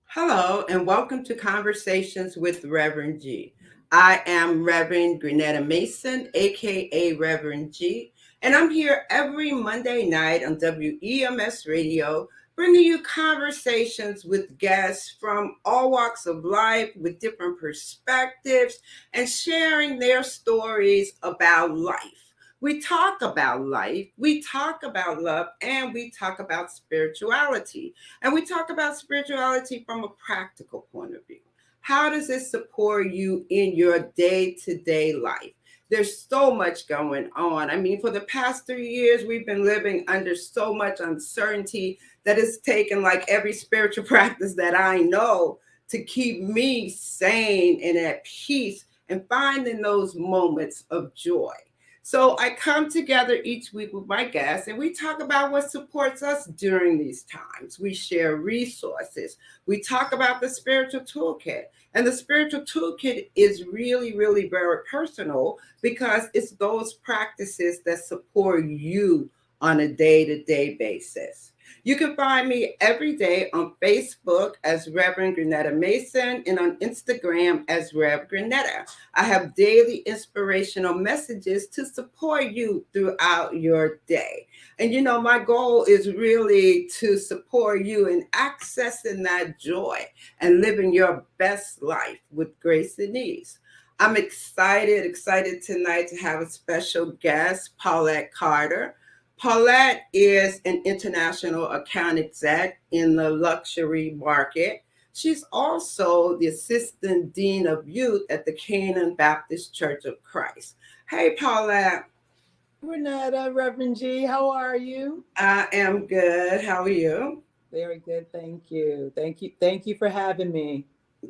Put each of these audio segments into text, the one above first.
Hello, and welcome to Conversations with Reverend G. I am Reverend Grenetta Mason, aka Reverend G, and I'm here every Monday night on WEMS Radio, bringing you conversations with guests from all walks of life with different perspectives and sharing their stories about life. We talk about life, we talk about love, and we talk about spirituality. And we talk about spirituality from a practical point of view. How does it support you in your day to day life? There's so much going on. I mean, for the past 3 years, we've been living under so much uncertainty that it's taken like every spiritual practice that I know to keep me sane and at peace and finding those moments of joy. So I come together each week with my guests and we talk about what supports us during these times. We share resources. We talk about the spiritual toolkit. And the spiritual toolkit is really, really very personal because it's those practices that support you on a day-to-day basis. You can find me every day on Facebook as Reverend Grenetta Mason and on Instagram as Rev Grenetta. I have daily inspirational messages to support you throughout your day. And you know, my goal is really to support you in accessing that joy and living your best life with grace and ease. I'm excited tonight to have a special guest, Paulette Carter. Paulette is an international account exec in the luxury market. She's also the Assistant Dean of Youth at the Canaan Baptist Church of Christ. Hey, Paulette. Renetta, Reverend G, how are you? I am good. How are you? Very good, thank you. Thank you for having me.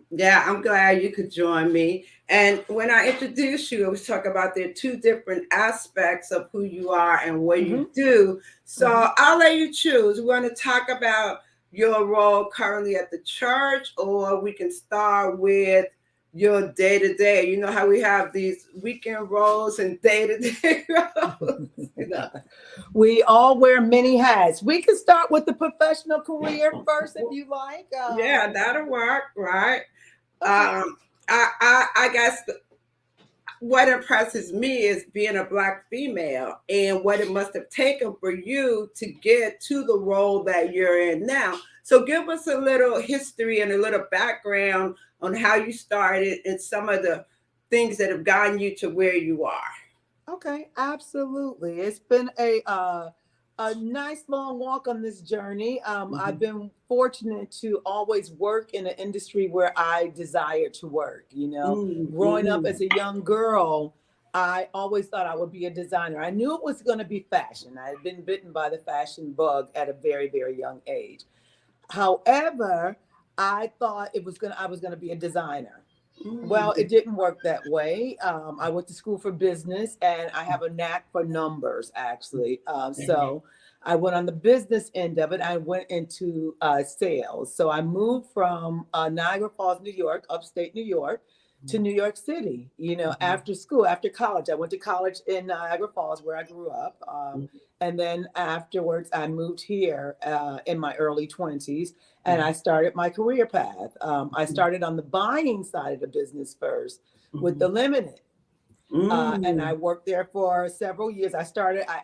Yeah, I'm glad you could join me. And when I introduce you, I was talking about there are two different aspects of who you are and what you do. So I'll let you choose. We want to talk about your role currently at the church, or we can start with your day to day. You know how we have these weekend roles and day to day roles. We all wear many hats. We can start with the professional career first, if you like. Yeah, that'll work, right? Okay. I guess what impresses me is being a Black female and what it must have taken for you to get to the role that you're in now. So give us a little history and a little background on how you started and some of the things that have gotten you to where you are. Okay, absolutely. It's been a nice long walk on this journey. I've been fortunate to always work in an industry where I desire to work. Growing up as a young girl, I always thought I would be a designer. I knew it was going to be fashion. I had been bitten by the fashion bug at a very, very young age. However, I thought I was going to be a designer. Well, it didn't work that way. I went to school for business and I have a knack for numbers, actually. So I went on the business end of it. I went into sales. So I moved from Niagara Falls, New York, upstate New York, to New York City, after school, after college. I went to college in Niagara Falls where I grew up. And then afterwards, I moved here in my early 20s and I started my career path. I started on the buying side of the business first with the Limited. And I worked there for several years. I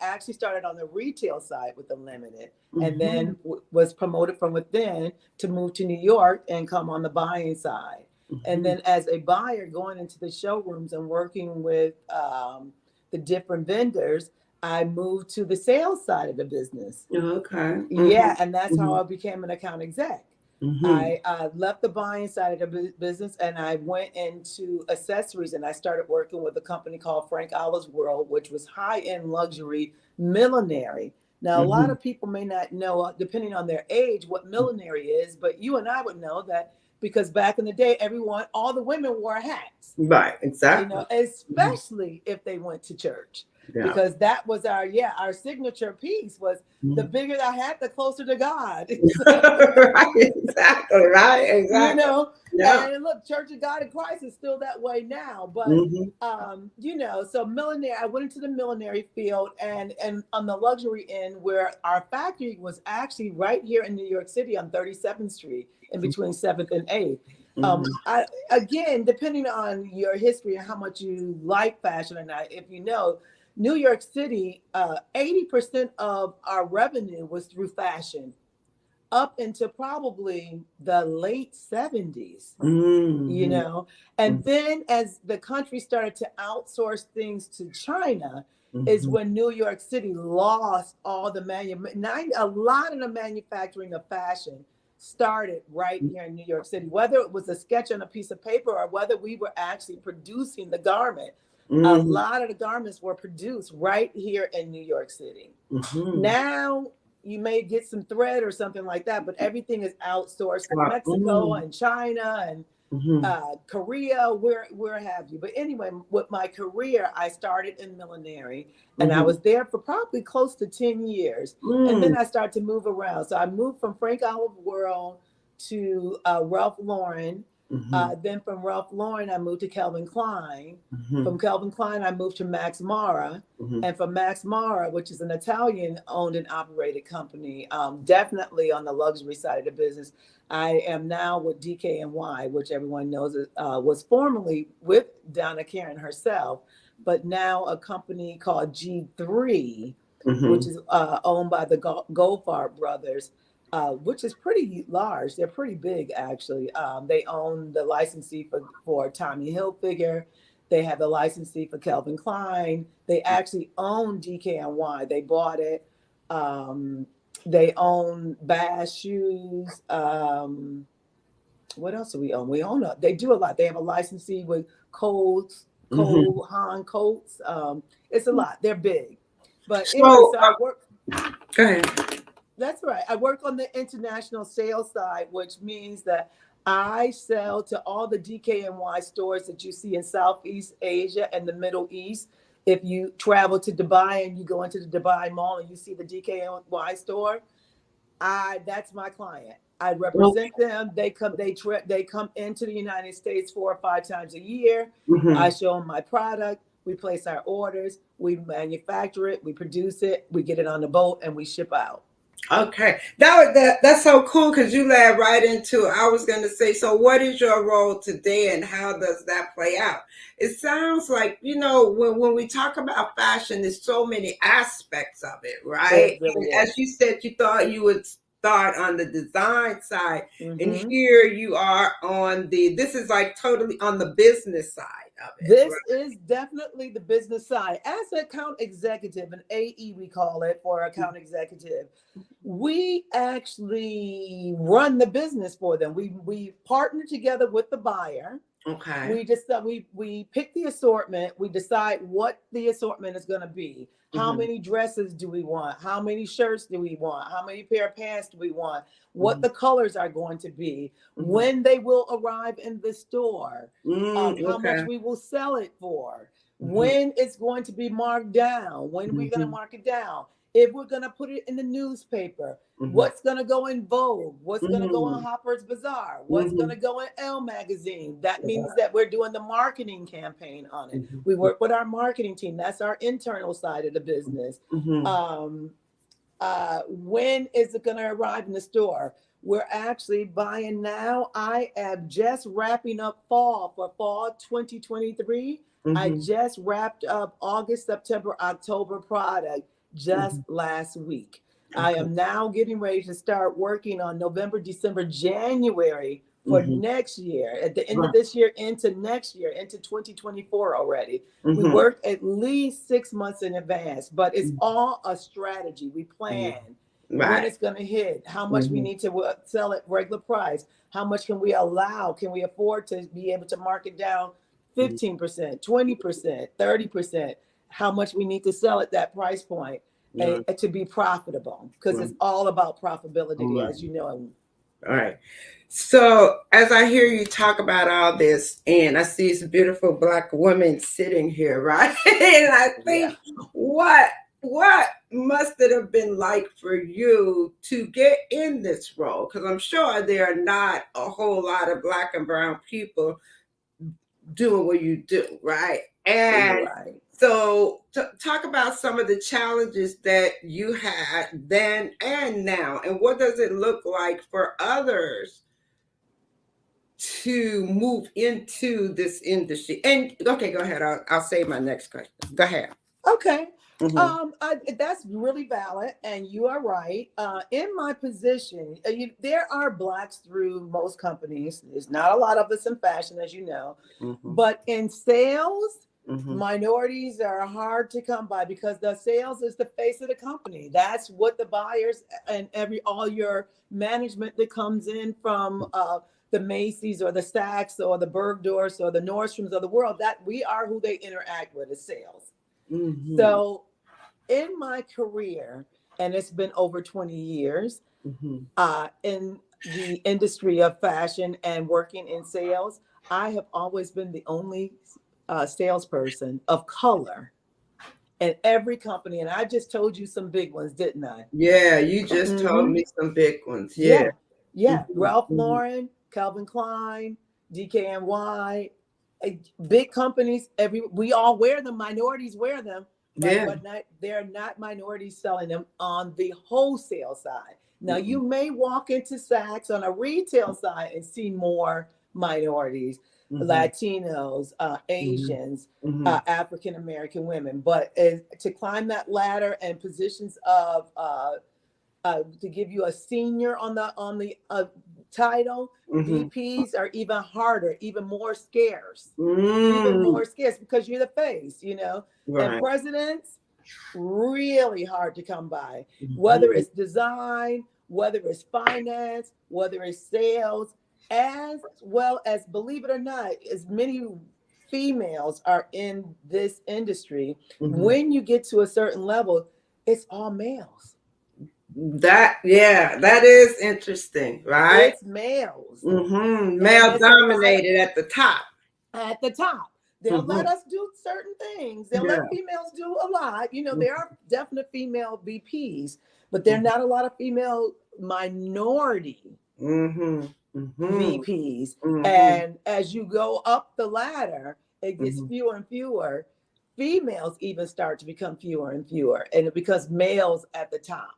actually started on the retail side with the Limited and then was promoted from within to move to New York and come on the buying side. And then as a buyer going into the showrooms and working with the different vendors, I moved to the sales side of the business. Okay. Yeah, and that's how I became an account exec. I left the buying side of the business and I went into accessories and I started working with a company called Frank Olive's World, which was high-end luxury millinery. Now, a lot of people may not know, depending on their age, what millinery is, but you and I would know that because back in the day, all the women wore hats. Right, exactly. Especially if they went to church. Yeah. Because that was our signature piece was the bigger the hat, the closer to God. Right, exactly. Yeah. And look, Church of God in Christ is still that way now. But Mm-hmm. so millinery, I went into the millinery field, and on the luxury end, where our factory was actually right here in New York City on 37th Street, in between 7th and 8th. Mm-hmm. I again, depending on your history and how much you like fashion or not, if you know, New York City, 80% of our revenue was through fashion up into probably the late 70s, you Mm-hmm. know. And then as the country started to outsource things to China, is Mm-hmm. when New York City lost all the a lot of the manufacturing of fashion started right here in New York City, whether it was a sketch on a piece of paper or whether we were actually producing the garment. A Mm-hmm. lot of the garments were produced right here in New York City. Mm-hmm. Now you may get some thread or something like that, but everything is outsourced to Mexico Mm-hmm. and China and Mm-hmm. Korea, where have you. But anyway, with my career, I started in millinery, and I Mm-hmm. was there for probably close to 10 years. And then Mm-hmm. I started to move around. So I moved from Frank Olive World to Ralph Lauren. Mm-hmm. Then from Ralph Lauren, I moved to Calvin Klein. Mm-hmm. From Calvin Klein, I moved to Max Mara. Mm-hmm. And from Max Mara, which is an Italian owned and operated company, definitely on the luxury side of the business, I am now with DKNY, which everyone knows was formerly with Donna Karen herself, but now a company called G3, which Mm-hmm. is owned by the Goldfarb brothers, which is pretty large. They're pretty big, actually. They own the licensee for Tommy Hilfiger. They have the licensee for Calvin Klein. They actually own DKNY. They bought it. Um, they own Bass shoes. What else do we own? We own they do a lot. They have a licensee with Coles, Mm-hmm. Cole Haan Coats. It's a lot. They're big. But anyway, So, so I work. go ahead. That's right. I work on the international sales side, which means that I sell to all the DKNY stores that you see in Southeast Asia and the Middle East. If you travel to Dubai and you go into the Dubai Mall and you see the DKNY store, that's my client. I represent them. They come into the United States 4 or 5 times a year. I Mm-hmm. show them my product. We place our orders. We manufacture it. We produce it. We get it on the boat and we ship out. Okay, that's so cool because you led right into. I was going to say, so what is your role today, and how does that play out? It sounds like when we talk about fashion, there's so many aspects of it, right? It really And is. as you said, you thought you would start on the design side, and Hmm. here you are on the. This is like totally on the business side of it, This right? is definitely the business side. As an account executive, an AE, we call it, for account executive, we actually run the business for them. We partner together with the buyer. Okay. We just we pick the assortment. We decide what the assortment is going to be. How Mm-hmm. many dresses do we want? How many shirts do we want? How many pair of pants do we want? What Mm-hmm. the colors are going to be? Mm-hmm. When they will arrive in the store? How much Okay. we will sell it for? Mm-hmm. When it's going to be marked down? When we're going to Mm-hmm. mark it down? If we're going to put it in the newspaper? Mm-hmm. What's going to go in Vogue? What's going to go on Mm-hmm. Harper's Bazaar? What's going Mm-hmm. to go in Elle magazine? That means that we're doing the marketing campaign on it. We Mm-hmm. work with our marketing team. That's our internal side of the business. Mm-hmm. Um, when is it going to arrive in the store? We're actually buying now. I am just wrapping up fall for fall 2023. I Mm-hmm. just wrapped up August, September, October product just Mhm. last week. I Okay. am now getting ready to start working on November, December, January for Mhm. next year. At the end of Right. this year, into next year, into 2024 already. We Mhm. work at least 6 months in advance, but it's Mhm. all a strategy. We Mhm. plan when Right. it's going to hit, how much we Mhm. need to sell at regular price, how much can we allow, can we afford to be able to mark it down Mhm. 15%, 20%, 30%, how much we need to sell at that price point Yeah. to be profitable, because Right. it's all about All profitability, right. as you know. All right. So as I hear you talk about all this, and I see this beautiful black woman sitting here, right? And I Yeah. think, what must it have been like for you to get in this role? Because I'm sure there are not a whole lot of Black and brown people doing what you do, right? And Right. so, talk about some of the challenges that you had then and now, and what does it look like for others to move into this industry? And okay, go ahead. I'll say my next question. Go ahead. Okay. Mm-hmm. That's really valid, and you are right. In my position, there are blacks through most companies. There's not a lot of us in fashion, as you know, Mm-hmm. but in sales, Mm-hmm. minorities are hard to come by because the sales is the face of the company. That's what the buyers and all your management that comes in from the Macy's or the Saks or the Bergdorfs or the Nordstroms of the world, that we are who they interact with is sales. Mm-hmm. So in my career, and it's been over 20 years Mm-hmm. in the industry of fashion and working in sales, I have always been the only salesperson of color in every company. And I just told you some big ones, didn't I? Yeah, you just told Mm-hmm. me some big ones. Yeah. Yeah. Yeah. Mm-hmm. Ralph Mm-hmm. Lauren, Calvin Klein, DKNY, big companies. We all wear them. Minorities wear them, right? Yeah. But they're not minorities selling them on the wholesale side. Now Mm-hmm. you may walk into Saks on a retail side and see more minorities, Mm-hmm. Latinos, Mm-hmm. Asians, Mm-hmm. African American women. But to climb that ladder and positions of to give you a senior on the title, Mm-hmm. VPs are even harder, even Mm. more scarce because you're the face, And Right. presidents, really hard to come by, whether Mm-hmm. it's design, whether it's finance, whether it's sales, as well as, believe it or not, as many females are in this industry. Mm-hmm. When you get to a certain level, it's all males. Yeah, that is interesting, right? It's males. Mm-hmm. And Male it's a lot of dominated at the top. at the top. They'll let Mm-hmm. us do certain things. They'll Yeah. let females do a lot. There are definite female VPs, but there are not a lot of female minority Mm-hmm. Mm-hmm. VPs. Mm-hmm. And as you go up the ladder, it gets Mm-hmm. fewer and fewer. Females even start to become fewer and fewer, and because males at the top.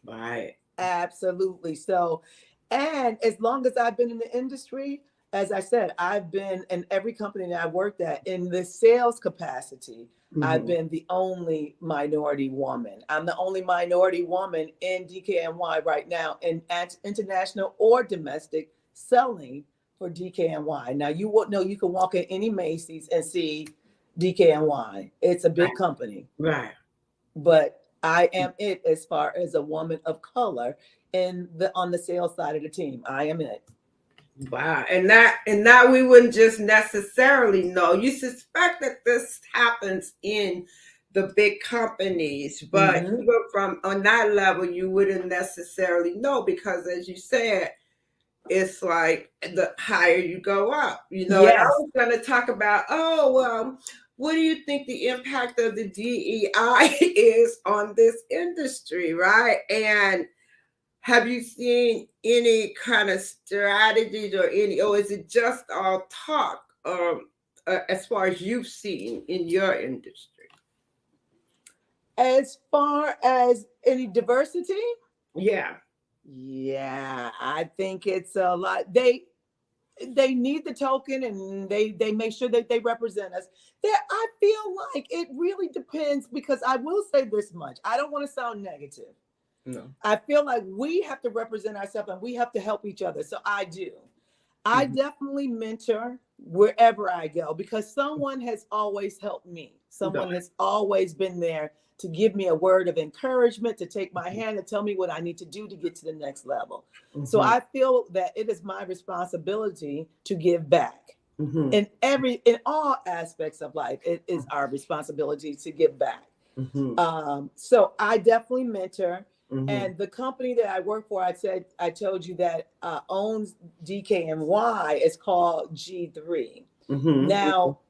Right. Absolutely. So, and as long as I've been in the industry, as I said, I've been in every company that I worked at in the sales capacity. I've Mm-hmm. been the only minority woman. I'm the only minority woman in DKNY right now in international or domestic selling for DKNY. Now, you won't know, you can walk in any Macy's and see DKNY. It's a big company, Right. but I am it as far as a woman of color in the on the sales side of the team. I am it. Wow. And that we wouldn't just necessarily know. You suspect that this happens in the big companies, but Mm-hmm. even from on that level, you wouldn't necessarily know because as you said, it's like the higher you go up, and I Yes. was going to talk about, oh, well, what do you think the impact of the DEI is on this industry, right? And have you seen any kind of strategies or is it just all talk as far as you've seen in your industry? As far as any diversity, Yeah. yeah, I think it's a lot. They need the token and they make sure that they represent us. There, I feel like it really depends because I will say this much. I don't want to sound negative. No. I feel like we have to represent ourselves and we have to help each other. So I do. I Mm-hmm. definitely mentor wherever I go because someone has always helped me. Someone has always been there to give me a word of encouragement, to take my hand and tell me what I need to do to get to the next level. So Mm-hmm. I feel that it is my responsibility to give back. Mm-hmm. In all aspects of life, it is our responsibility to give back. Mm-hmm. So I definitely mentor. Mm-hmm. And the company that I work for, I told you that owns DKNY is called G3. Mm-hmm. Now,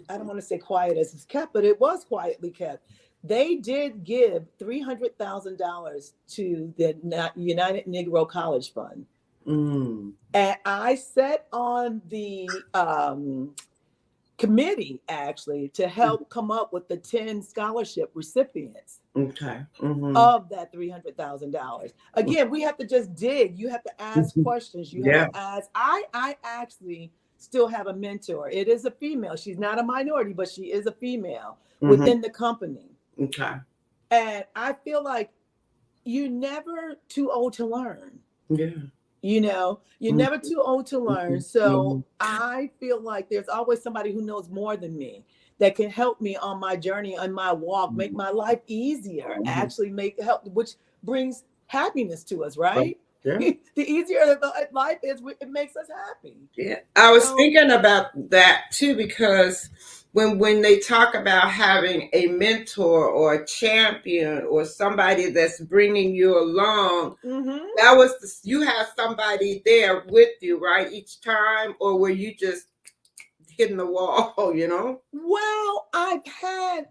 I don't want to say quiet as it's kept, but it was quietly kept. they did give $300,000 to the United Negro College Fund. Mm. And I sat on the committee actually to help come up with the 10 scholarship recipients Okay. Mm-hmm. of that $300,000. Again, we have to just dig. You have to ask questions. You have Yeah. to ask. I actually still have a mentor. It is a female. She's not a minority, but she is a female Mm-hmm. within the company. Okay. And I feel like you're never too old to learn. Yeah. You're never too old to learn. Mm-hmm. So I feel like there's always somebody who knows more than me that can help me on my journey, on my walk, make my life easier, Mm-hmm. actually make help, which brings happiness to us, Right. right? Yeah. The easier the life is, it makes us happy. Yeah. I was So, thinking about that too because when they talk about having a mentor or a champion or somebody that's bringing you along, mhm. that was you have somebody there with you, right, each time, or were you just hitting the wall, you know? Well, I've had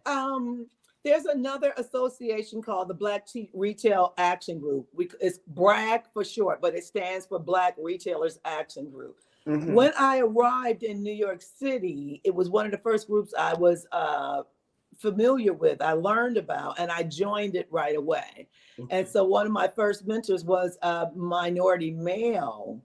there's another association called the Black Retail Action Group. It's BRAG for short, but it stands for Black Retailers Action Group. Mm-hmm. When I arrived in New York City, it was one of the first groups I was familiar with, I learned about, and I joined it right away. And Okay. so one of my first mentors was a minority male,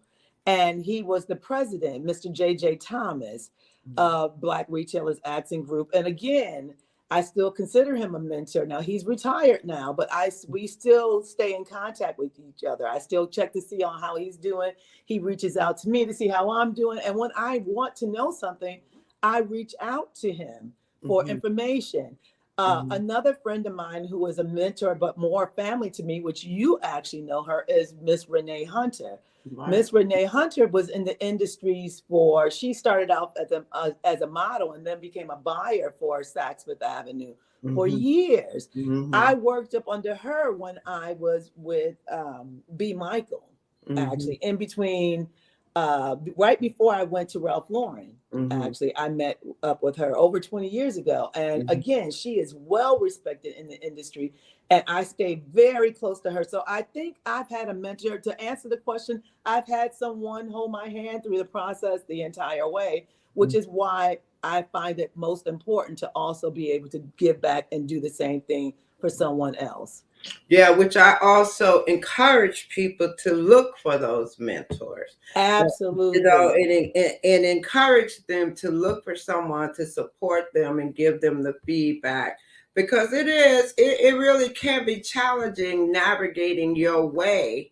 and he was the president, Mr. J.J. Thomas of Black Retailers Action Group. And again, I still consider him a mentor. Now he's retired now, but we still stay in contact with each other. I still check to see on how he's doing. He reaches out to me to see how I'm doing. And when I want to know something, I reach out to him for Mm-hmm. information. Mm-hmm. Another friend of mine who was a mentor, but more family to me, which you actually know her, is Miss Renee Hunter. Right. Miss Renee Hunter was in the industries she started out as a model and then became a buyer for Saks Fifth Avenue for Mm-hmm. years. Mm-hmm. I worked up under her when I was with B. Michael, Mm-hmm. actually, in between, right before I went to Ralph Lauren. Mm-hmm. Actually, I met up with her over 20 years ago. And Mm-hmm. again, she is well respected in the industry. And I stay very close to her. So I think I've had a mentor. To answer the question, I've had someone hold my hand through the process the entire way, which is why I find it most important to also be able to give back and do the same thing for someone else. Yeah, which I also encourage people to look for those mentors. Absolutely. And encourage them to look for someone to support them and give them the feedback because it really can be challenging navigating your way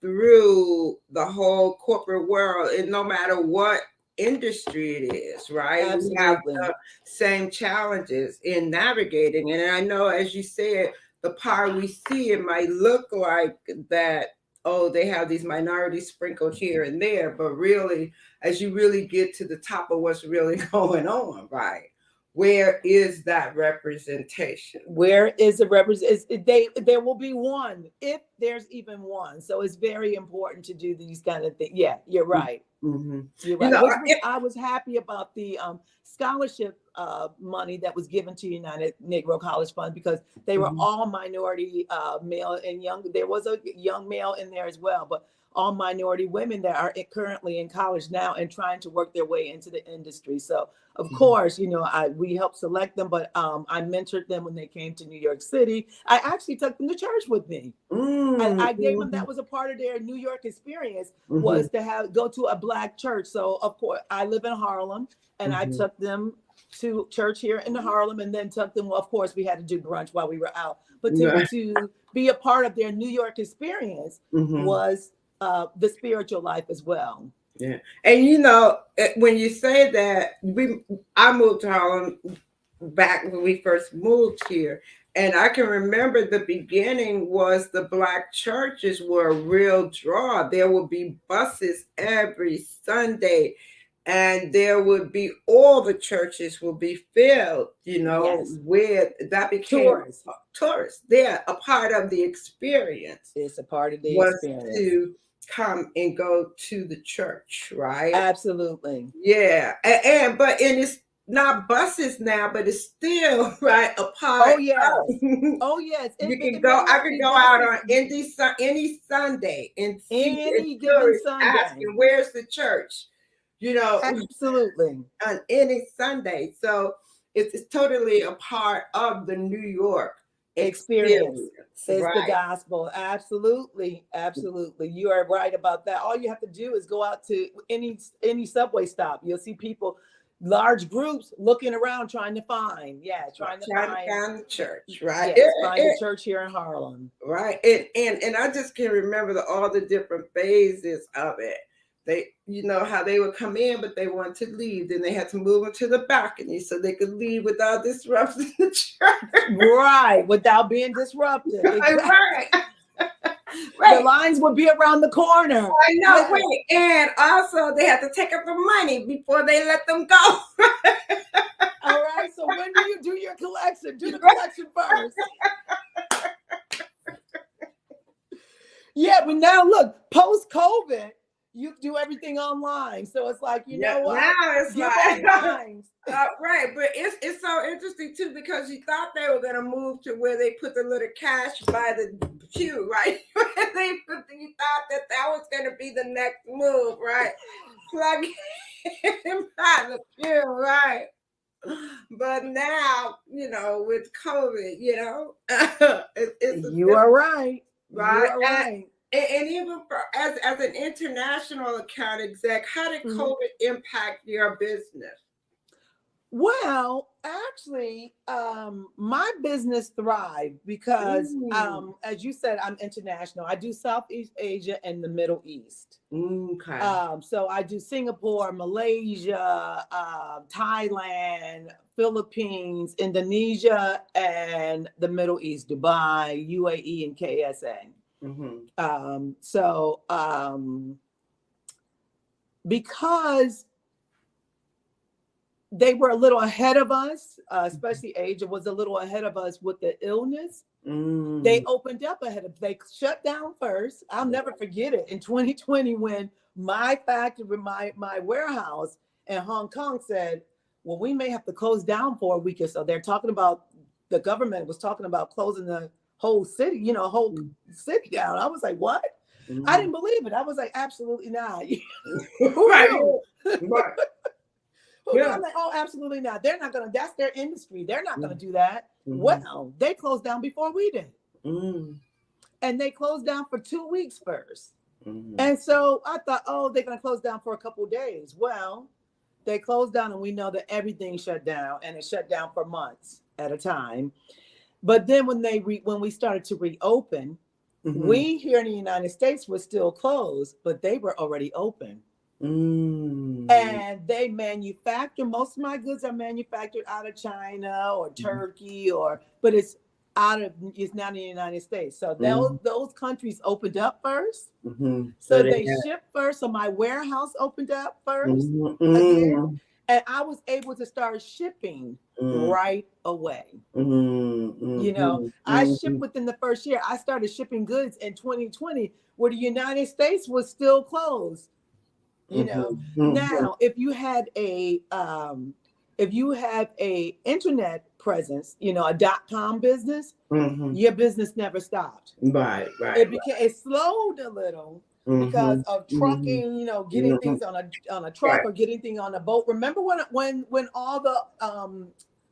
through the whole corporate world, and no matter what industry it is, right? We have Absolutely. the same challenges in navigating. And I know, as you said, the part we see, it might look like that, oh, they have these minorities sprinkled here and there, but really, as you really get to the top of what's really going on, right? Where is that representation? Where is the represent? There will be one if there's even one. So it's very important to do these kind of things. Yeah, you're right. Mm-hmm. You're You right. know, Which was I was happy about the scholarship money that was given to United Negro College Fund because they were mhm. all minority male and young. There was a young male in there as well, but all minority women that are currently in college now and trying to work their way into the industry. So of course, we helped select them, but I mentored them when they came to New York City. I actually took them to church with me. I gave them, Mhm, that was a part of their New York experience, mhm, was to go to a Black church. So of course I live in Harlem, and I mhm, took them to church here in Harlem, and then took them, well, of course we had to do brunch while we were out, but right, to be a part of their New York experience mhm, was the spiritual life as well. yeah. And when you say that, I moved to Harlem back when we first moved here. And I can remember the beginning was the Black churches were a real draw. There would be buses every Sunday, and there would be all the churches will be filled, Yes. with that became Tourists. tourists. They're a part of the experience It's a part of the was experience. to come and go to the church, right? Absolutely. Yeah, and but and it's not buses now, but it's still right a Oh part yes. of. Oh yes. You can It go. may I not could be go out buses on any Sunday and see and any given tourists Sunday. asking where's the church, you know, Absolutely. on any Sunday. So it's totally a part of the New York Experience experience, is the right? gospel. Absolutely. Absolutely. You are right about that. All you have to do is go out to any subway stop. You'll see people, large groups looking around trying to find, trying to Trying to find, find the church, right? yes, find the church here in Harlem. Right. And I just can remember all the different phases of it. They, how they would come in, but they wanted to leave. Then they had to move them to the balcony so they could leave without disrupting the church. Right. Without being disrupted. Exactly. Right. The Right. lines would be around the corner. I know. Yes. Wait. And also they had to take up the money before they let them go. All right. So when do you do your collection? Do the collection first. Yeah, but now look, post COVID, you do everything online. So it's like, you Yeah, know what? now it's Give like us lines. right, but it's so interesting too because you thought they were gonna move to where they put the little cash by the pew, right? You thought that was gonna be the next move, right? Plug in by the pew, right? But now, with COVID, it's a You different, are right. You right? are And, right. and even as an international account exec, how did Mhm. COVID impact your business? Well, actually, my business thrived because, Mm, as you said, I'm international. I do Southeast Asia and the Middle East. okay. So I do Singapore, Malaysia, Thailand, Philippines, Indonesia, and the Middle East, Dubai, UAE, and KSA. Mm-hmm. Because they were a little ahead of us, especially Asia was a little ahead of us with the illness. They Mm. opened up ahead of, they shut down first. I'll never forget it in 2020 when my factory, my warehouse in Hong Kong said, well, we may have to close down for a week or so. They're talking about, the government was talking about closing the whole city, whole city down. I was like, what? I Mm. didn't believe it. I was like, absolutely not. Who Right. knew? Right. Who knew? Yeah. I'm like, oh, absolutely not. They're not gonna, that's their industry. They're not gonna do that. Mm-hmm. Well, they closed down before we did. Mm. And they closed down for 2 weeks first. Mm-hmm. And so I thought, oh, they're going to close down for a couple of days. Well, they closed down, and we know that everything shut down, and it shut down for months at a time. But then when we started to reopen, Mm-hmm. we here in the United States were still closed, but they were already open. Mm. And they manufacture, most of my goods are manufactured out of China or Turkey, but it's not in the United States. So those countries opened up first. Mm-hmm. So they shipped first. So my warehouse opened up first Mm-hmm. again. And I was able to start shipping Mm-hmm. right away. Mm-hmm. I shipped within the first year. I started shipping goods in 2020 where the United States was still closed. Mm-hmm. Now if you had a internet presence, a .com business, Mm-hmm. your business never stopped. Right. It slowed a little because of trucking, getting things on a truck or getting things on a boat. Remember when all the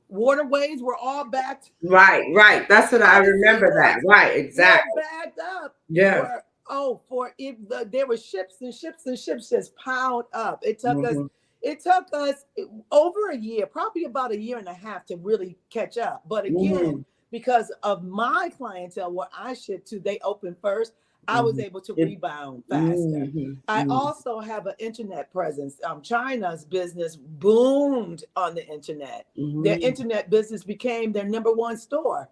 waterways were all backed? Right. That's what I remember that. Right, exactly. Were backed up. Yeah. There were ships and ships and ships just piled up. It took us over a year, probably about a year and a half to really catch up. But again, because of my clientele, where I ship to, they opened first. I was able to rebound faster. I also have an internet presence. China's business boomed on the internet. Their internet business became their number one store.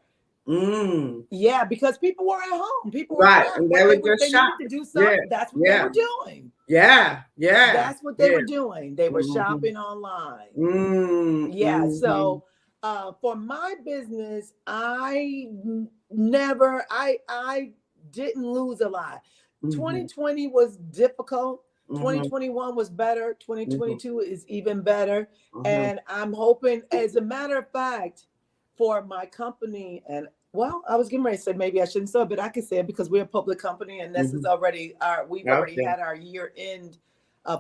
Yeah, because people were at home. People were right, and they needed to do something. That's what they were doing. That's what they were doing. They were shopping online. Yeah. So for my business, I didn't lose a lot. 2020 was difficult Mm-hmm. 2021 was better. Mm-hmm. 2022 is even better. Mm-hmm. And I'm hoping, as a matter of fact, for my company, and well, I was getting ready to say maybe I shouldn't say it, but I can say it because we're a public company and this is Mm-hmm. already we've already Okay. had our year end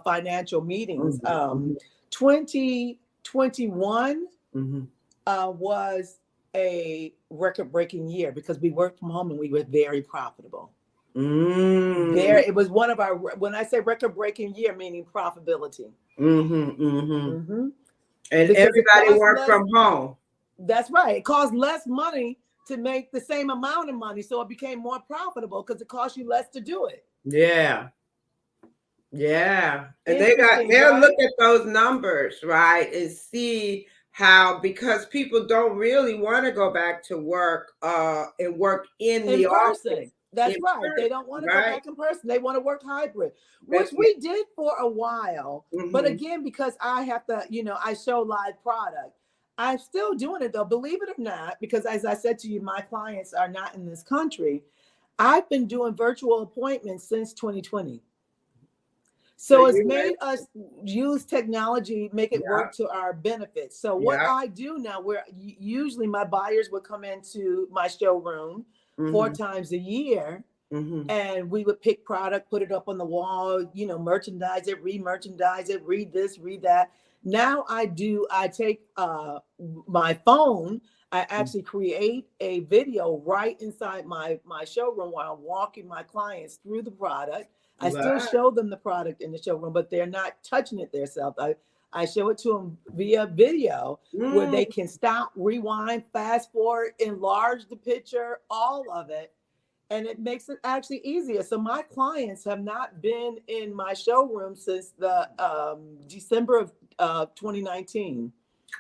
financial meetings. Mm-hmm. Mm-hmm. 2021 Mm-hmm. was a record breaking year because we worked from home and we were very profitable. Mm. There, it was one of our, when I say record breaking year, meaning profitability. Mm-hmm. Mm-hmm. Hmm. And Because it everybody costs work less. from home. That's right. It costs less money to make the same amount of money. So it became more profitable because it costs you less to do it. Yeah. Yeah. And Interesting, they'll look right? at those numbers, right? And see how, because people don't really want to go back to work and work in In the office person. That's in right. They person, don't want to go right? back in person. They want to work hybrid, which But yeah. we did for a while. But Mm-hmm. again, because I have to, I show live product. I'm still doing it though, believe it or not, because as I said to you, my clients are not in this country. I've been doing virtual appointments since 2020. So So it's you made guys, us use technology, make it yeah, work to our benefit. So what yeah. I do now, where usually my buyers would come into my showroom four Mm-hmm. times a year, Mm-hmm. and we would pick product, put it up on the wall, merchandise it, re-merchandise it, read this, read that. Now I take my phone, I actually create a video right inside my showroom while I'm walking my clients through the product. I still Wow. show them the product in the showroom, but they're not touching it themselves. I show it to them via video where Mm. they can stop, rewind, fast forward, enlarge the picture, all of it, and it makes it actually easier. So my clients have not been in my showroom since the December of 2019,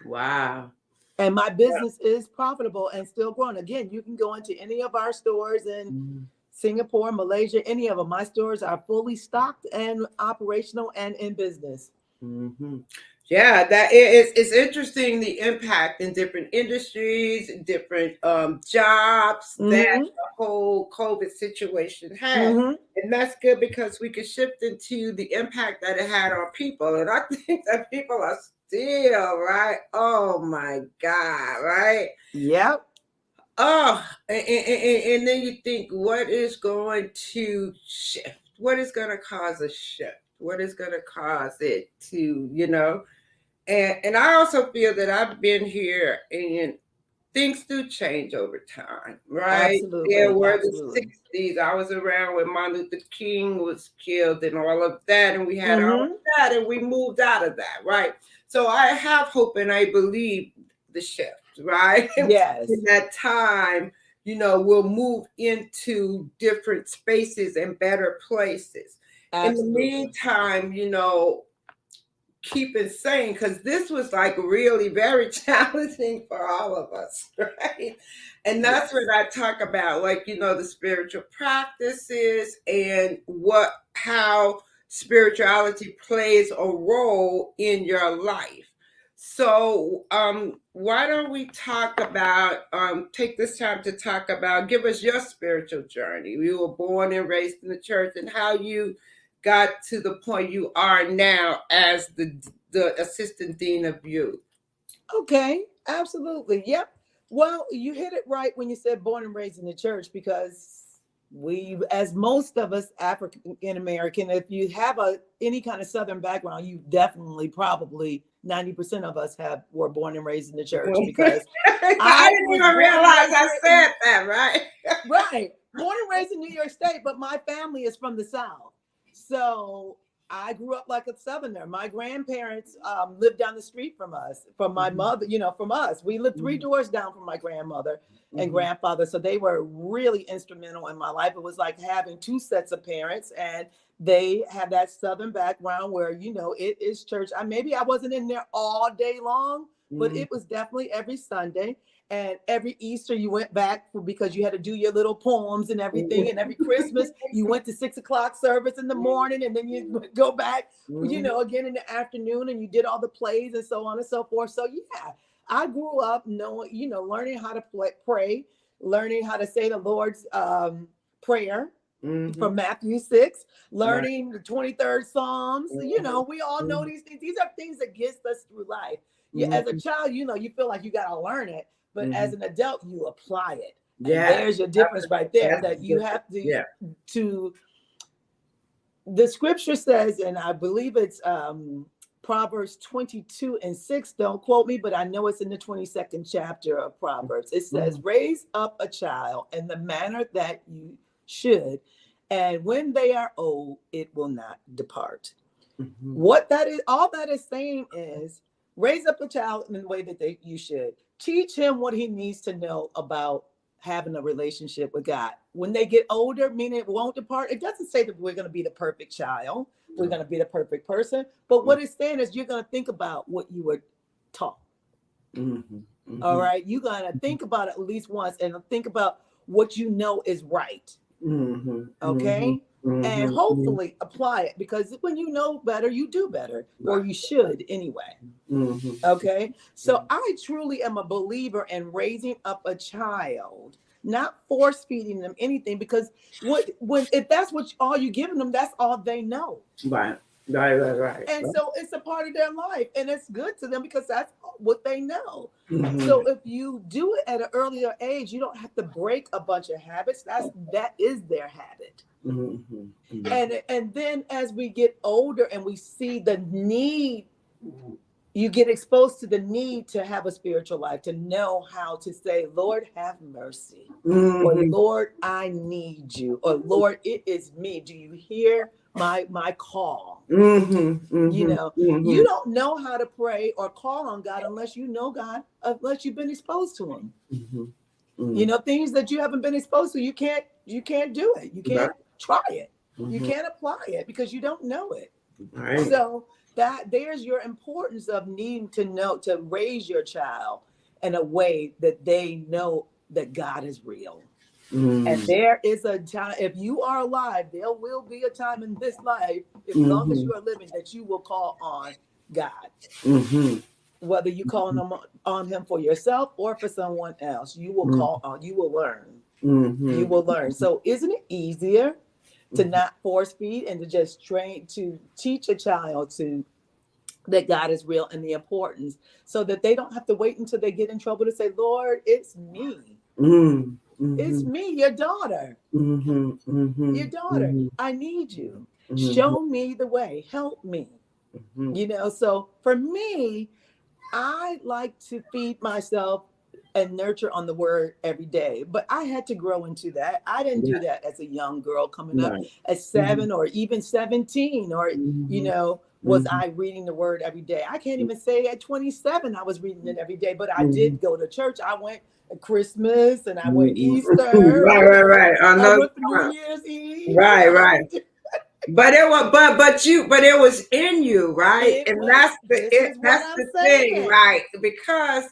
Wow. and my business is profitable and still growing. Again, you can go into any of our stores in Mm-hmm. Singapore, Malaysia, any of them. My stores are fully stocked and operational and in business. Mm-hmm. Yeah, that is, it's interesting the impact in different industries, different jobs that Mm-hmm. the whole COVID situation had. Mm-hmm. And that's good because we could shift into the impact that it had on people. And I think that people are still, right? Oh my God, right? Yep. Oh, and then you think, what is going to shift? What is going to cause a shift? What is going to cause it to, and I also feel that I've been here and things do change over time, right? There Absolutely. were the Absolutely. 60s. I was around when Martin Luther King was killed and all of that, and we had all of Mm-hmm. that, and we moved out of that, right? So I have hope and I believe the shift, right? In Yes. that time, we'll move into different spaces and better places. In the Absolutely. meantime, keep it sane because this was like really very challenging for all of us, right? And that's what Yes. I talk about, like, the spiritual practices and how spirituality plays a role in your life. So, why don't we talk about, take this time to talk about, give us your spiritual journey. You were born and raised in the church, and how you got to the point you are now as the assistant dean of youth. Okay, absolutely. Yep. Well, you hit it right when you said born and raised in the church because we, as most of us African American, if you have any kind of Southern background, you definitely probably 90% of us were born and raised in the church because I I didn't was even born and realize raised I here in said that, right? right, born and raised in New York State, but my family is from the South. So I grew up like a Southerner. My grandparents lived down the street from us, from my Mhm, mother, from us. We lived three mhm, doors down from my grandmother and mhm, grandfather. So they were really instrumental in my life. It was like having two sets of parents, and they had that Southern background where, it is church. Maybe I wasn't in there all day long, but mhm, it was definitely every Sunday. And every Easter you went back because you had to do your little poems and everything. And every Christmas you went to 6 o'clock service in the morning, and then you would go back, mhm, again in the afternoon, and you did all the plays and so on and so forth. So yeah, I grew up knowing, learning how to pray, learning how to say the Lord's prayer, from Mhm. Matthew 6, Right. learning the 23rd Psalms. Mhm. We all know Mhm. these things. These are things that gets us through life. As a Mhm. child, you feel like you got to learn it, but as Mhm. an adult, you apply it. And Yes. there's your difference right there, That's that you different. have to, Yeah. to the scripture says, and I believe it's Proverbs 22:6. Don't quote me, but I know it's in the 22nd chapter of Proverbs. It says, Mhm. raise up a child in the manner that you should, and when they are old, it will not depart. Mhm. What that is, all that is saying is, raise up a child in the way that you should. Teach him what he needs to know about having a relationship with God. When they get older, meaning it won't depart, it doesn't say that we're going to be the perfect child, we're No. going to be the perfect person. But Mhm. what it's saying is, you're going to think about what you were taught. Mhm. All Mhm. right. You're going to think about it at least once and think about what you know is right. Mhm. Mhm. Okay. And Mhm. Mhm. hopefully apply it, because when you know better, you do better, or Right. you should anyway. Mhm. Okay. So Mhm. I truly am a believer in raising up a child, not force feeding them anything, because if that's what all you're giving them, that's all they know. Right. Right. Right. Right. And Right. so it's a part of their life, and it's good to them because that's what they know. So Mhm. if you do it at an earlier age, you don't have to break a bunch of habits. That is their habit. Mhm. Mhm. And then as we get older and we see the need, you get exposed to the need to have a spiritual life, to know how to say, Lord, have mercy, or Mhm. Lord, I need you, or Lord, it is me, do you hear my call? Mhm. Mhm. You Mhm. don't know how to pray or call on God unless you know God, unless you've been exposed to him. Mhm. Mhm. Things that you haven't been exposed to, you can't do it, you Right. can't try it, you Mhm. can't apply it because you don't know it. Right. So that there's your importance of needing to know, to raise your child in a way that they know that God is real. And Mhm. there is a time, if you are alive, there will be a time in this life, as long as Mhm. you are living, that you will call on God. Mhm. Whether you call on him for yourself or for someone else, you will learn. You Mhm. will learn. So isn't it easier to not force feed and to just train, to teach a child to that God is real and the importance, so that they don't have to wait until they get in trouble to say, Lord, it's me. Mhm. It's Mhm. me, your daughter. Mhm. Your Mhm. daughter. Mhm. I need you. Mhm. Show me the way. Help me. Mhm. So for me, I like to feed myself and nurture on the word every day. But I had to grow into that. I didn't Yeah. do that as a young girl coming up Right. at Mhm. 7 or even 17, or, Mhm. was Mhm. I reading the word every day? I can't even say at 27 I was reading it every day, but I Mhm. did go to church. I went at Christmas and I went Mhm. Easter, Right. Right. Right. I I know. went for New Year's Eve, Right. Right. But it was, but it was in you, right? it And was, this is what that's I'm the thing, saying. right? Because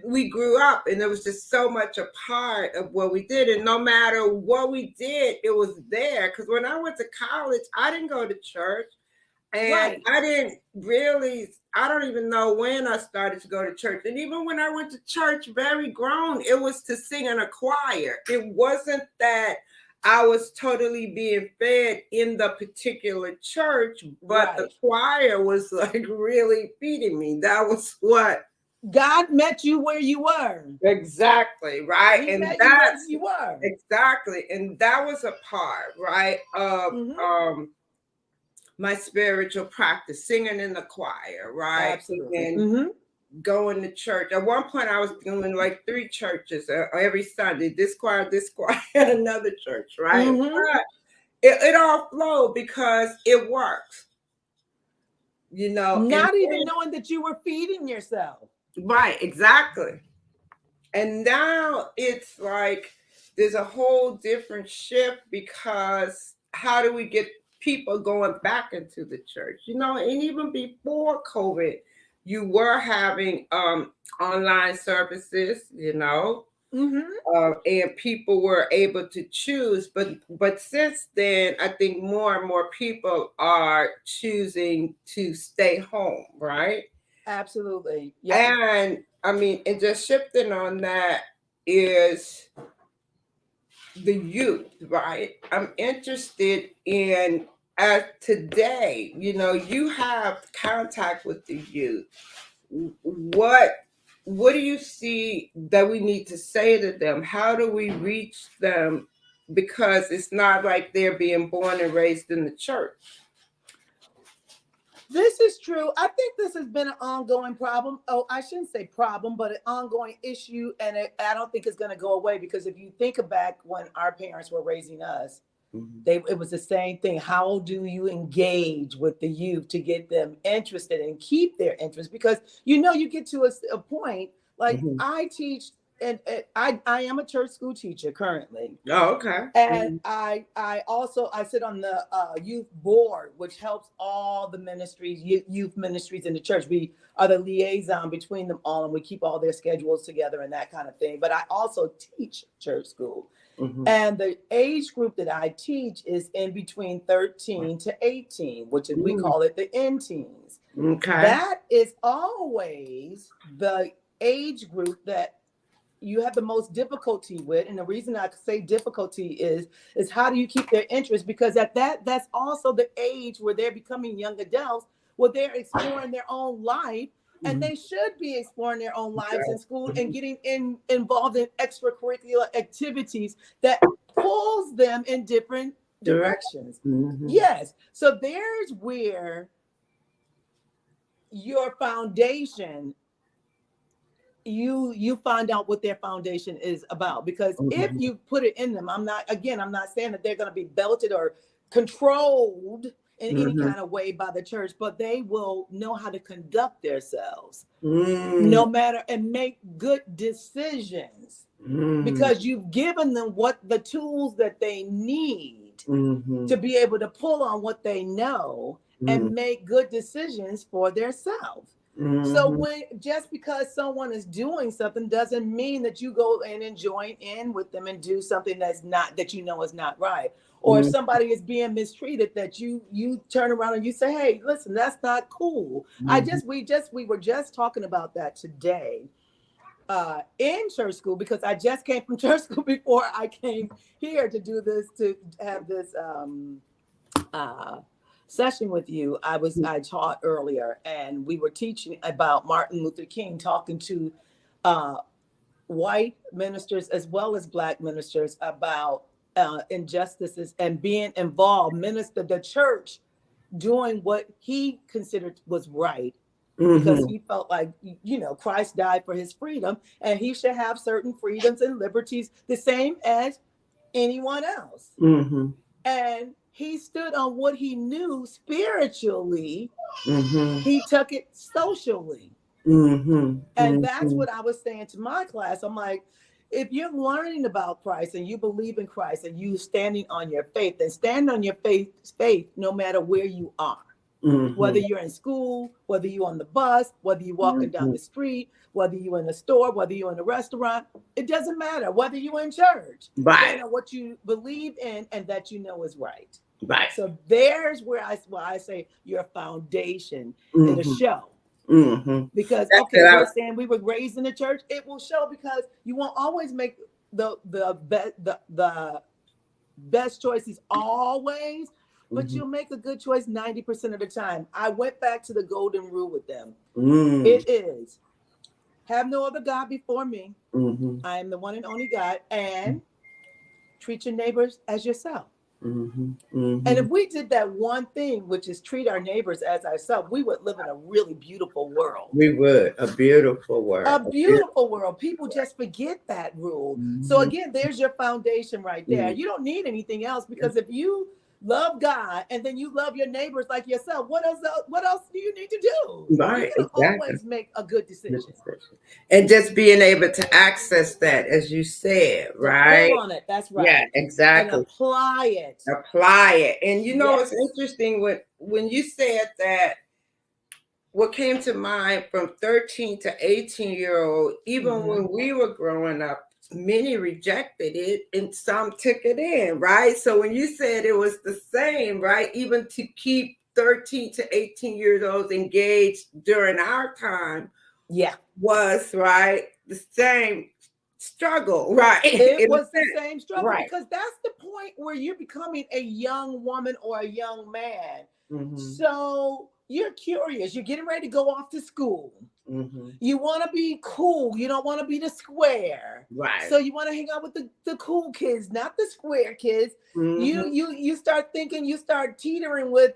we grew up, and it was just so much a part of what we did, and no matter what we did, it was there. Because when I went to college, I didn't go to church, and Right. I didn't really. I don't even know when I started to go to church, and even when I went to church, very grown, it was to sing in a choir. It wasn't that I was totally being fed in the particular church, but the Right. choir was like really feeding me. That was what. God met you where you were. Exactly, right? He And met you where that's you were. exactly, and that was a part, right, of Mm-hmm. my spiritual practice, singing in the choir, right? Absolutely. And Mm-hmm. going to church. At one point, I was doing like 3 churches every Sunday. This choir, and another church, right? Mm-hmm. But it all flowed because it works, and Not even knowing that you were feeding yourself. right, exactly. And now it's like there's a whole different shift, because how do we get people going back into the church? And even before COVID, you were having online services, Mm-hmm. and people were able to choose. But since then, I think more and more people are choosing to stay home, right? Absolutely. Yep. And I mean, and just shifting on that is the youth, right? I'm interested in, as today, you have contact with the youth. What what do you see that we need to say to them? How do we reach them? Because it's not like they're being born and raised in the church. This is true. I think this has been an ongoing problem. Oh, I shouldn't say problem, but an ongoing issue. And I don't think it's going to go away, because if you think back when our parents were raising us, it was the same thing. How do you engage with the youth to get them interested and keep their interest? Because you get to a point, like Mm-hmm. I teach, and I am a church school teacher currently. Oh, okay. And I also I sit on the youth board, which helps all the ministries, youth ministries in the church. We are the liaison between them all, and we keep all their schedules together and that kind of thing. But I also teach church school. Mm-hmm. And the age group that I teach is in between 13 to 18, which is, we call it the in teens. Okay. That is always the age group that you have the most difficulty with. And the reason I say difficulty is how do you keep their interest? Because that's also the age where they're becoming young adults, where they're exploring their own life. And they should be exploring their own lives in school and getting involved in extracurricular activities that pulls them in different directions. Mm-hmm. Yes. So there's where your foundation, you find out what their foundation is about. Because if you put it in them, I'm not saying that they're going to be belted or controlled in any kind of way by the church, but they will know how to conduct themselves no matter, and make good decisions, because you've given them what the tools that they need to be able to pull on what they know and make good decisions for themselves. So when just because someone is doing something doesn't mean that you go in and join in with them and do something that is not right. Or if somebody is being mistreated, that you turn around and you say, "Hey, listen, that's not cool." We were just talking about that today in church school, because I just came from church school before I came here to do this, to have this session with you. I taught earlier, and we were teaching about Martin Luther King, talking to white ministers as well as Black ministers about injustices and being involved. The church doing what he considered was right, because he felt like, Christ died for his freedom, and he should have certain freedoms and liberties the same as anyone else. And he stood on what he knew spiritually. He took it socially. And that's what I was saying to my class. I'm like, if you're learning about Christ and you believe in Christ and you standing on your faith, then stand on your faith no matter where you are. Whether you're in school, whether you're on the bus, whether you're walking down the street, whether you're in a store, whether you're in a restaurant, it doesn't matter. Whether you're in church, Right. What you believe in and that you know is right. Right. So there's where I say your foundation in the show. Because we're saying we were raised in the church, it will show, because you won't always make the best choices always, but you'll make a good choice 90% of the time. I went back to the golden rule with them. It is, have no other God before me. I am the one and only God, and treat your neighbors as yourself. And if we did that one thing, which is treat our neighbors as ourselves, we would live in a really beautiful world. We would. A beautiful world. A beautiful world. People just forget that rule. So again, there's your foundation right there. You don't need anything else, because if you love God and then you love your neighbors like yourself, what else do you need to do? Right. You can always make a good decision. And just being able to access that, as you said, right? Pull on it. That's right. Yeah, exactly. And apply it. Apply it. And it's interesting when you said that, what came to mind from 13 to 18-year-old, even when we were growing up, many rejected it and some took it in, right? So when you said it was the same, right? Even to keep 13 to 18 years old engaged during our time, was right the same struggle, right? It In a was the sense. same struggle Right. because that's the point where you're becoming a young woman or a young man. Mm-hmm. So you're curious, you're getting ready to go off to school. Mm-hmm. You want to be cool. You don't want to be the square. Right. So you want to hang out with the cool kids, not the square kids. Mm-hmm. You start thinking, you start teetering with,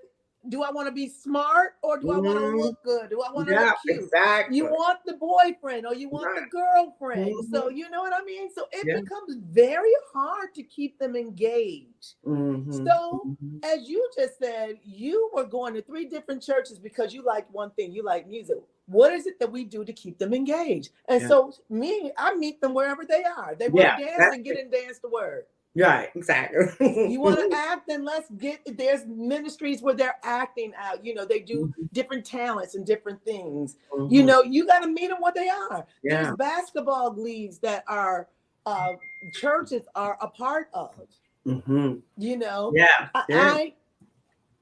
do I want to be smart or do I want to Mm-hmm. look good? Do I want to Yeah, look cute? You exactly. want the boyfriend or you want the Right. girlfriend. So Mm-hmm. you know what I mean? So it Yeah. becomes very hard to keep them engaged. Mm-hmm. So Mm-hmm. as you just said, you were going to three different churches because you like one thing, you like music. What is it that we do to keep them engaged? And Yeah. so I meet them wherever they are. They want to Yeah. dance, That's then get it. in dance the word. Right. Exactly. You want to act, then let's get, there's ministries where they're acting out. They do Mm-hmm. different talents and different things. Mm-hmm. You got to meet them what they are. There's Yeah. basketball leagues that are churches are a part of. Mm-hmm. You know, Yeah. Yeah. I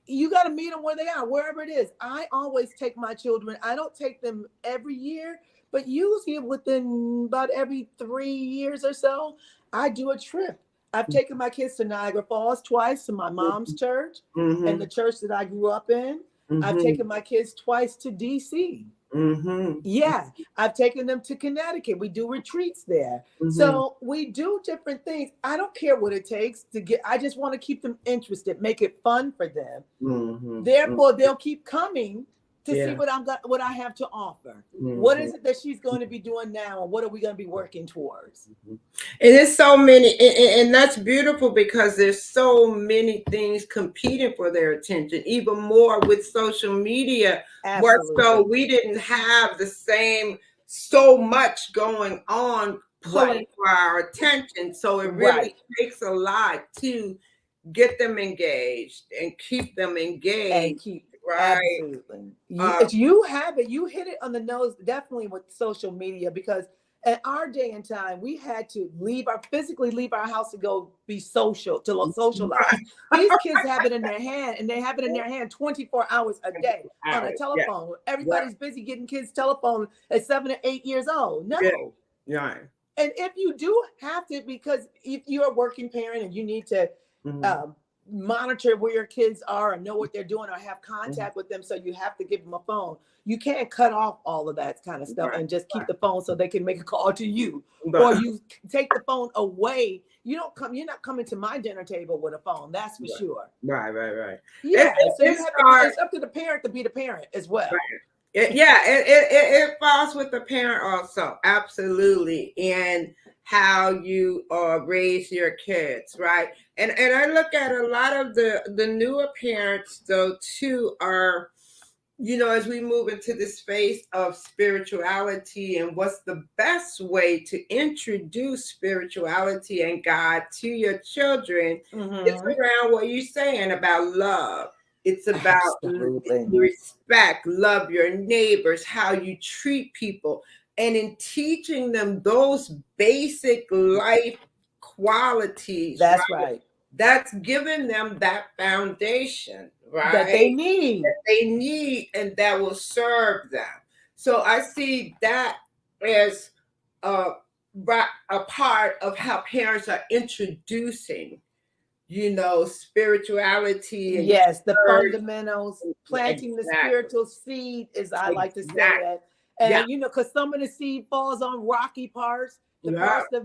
you got to meet them where they are, wherever it is. I always take my children. I don't take them every year, but usually within about every 3 years or so, I do a trip. I've taken my kids to Niagara Falls twice, to my mom's church and Mm-hmm. the church that I grew up in. I've Mm-hmm. taken my kids twice to DC. Mm-hmm. Yeah, I've taken them to Connecticut. We do retreats there. Mm-hmm. So we do different things. I don't care what it takes to get, I just want to keep them interested, make it fun for them. Mm-hmm. Therefore, they'll keep coming to see Yeah. what I have to offer. What Mm-hmm. is it that she's going to be doing now, and what are we going to be working towards? And there's so many, and that's beautiful because there's so many things competing for their attention, even more with social media. Where so Absolutely. we didn't have the same so much going on pulling Right. for our attention. So it really Right. takes a lot to get them engaged and keep them And engaged, keep right? absolutely. Uh, You have it. You hit it on the nose, definitely with social media, because at our day and time, we had to physically leave our house to go be social, to socialize. These kids have it in their hand, and they have it in their hand 24 hours a day on a yeah, telephone. yeah, Everybody's busy getting kids telephone at 7 or 8 years old. yeah, No. right. And if you do have to, because if you're a working parent and you need to Mhm, um, monitor where your kids are and know what they're doing or have mhm. contact with them, so you have to give them a phone. You can't cut off all of that kind of stuff Right, and just keep the phone so they can make a call to you, right, or you take the phone away. You're not coming to my dinner table with a phone, that's for sure. right, right, right. It, Yeah, it, so you it have to be, starts, it's up to the parent to be the parent as well. yeah, it falls with the parent also, absolutely, and how you raise your kids, right? And I look at a lot of the newer parents though too are, as we move into the space of spirituality and what's the best way to introduce spirituality and God to your children, it's Hmm. around what you're saying about love. It's about Absolutely. respect, love your neighbors, how you treat people, and in teaching them those basic life qualities, That's right? right. That's giving them that foundation, That they right? need. That they need and that will serve them. So I see that as a, a part of how parents are introducing, spirituality and Yes, the church. fundamentals, planting the Exactly. spiritual seed, as I like to say Exactly. it. Yeah. And because some of the seed falls on rocky parts, the Yeah. parts that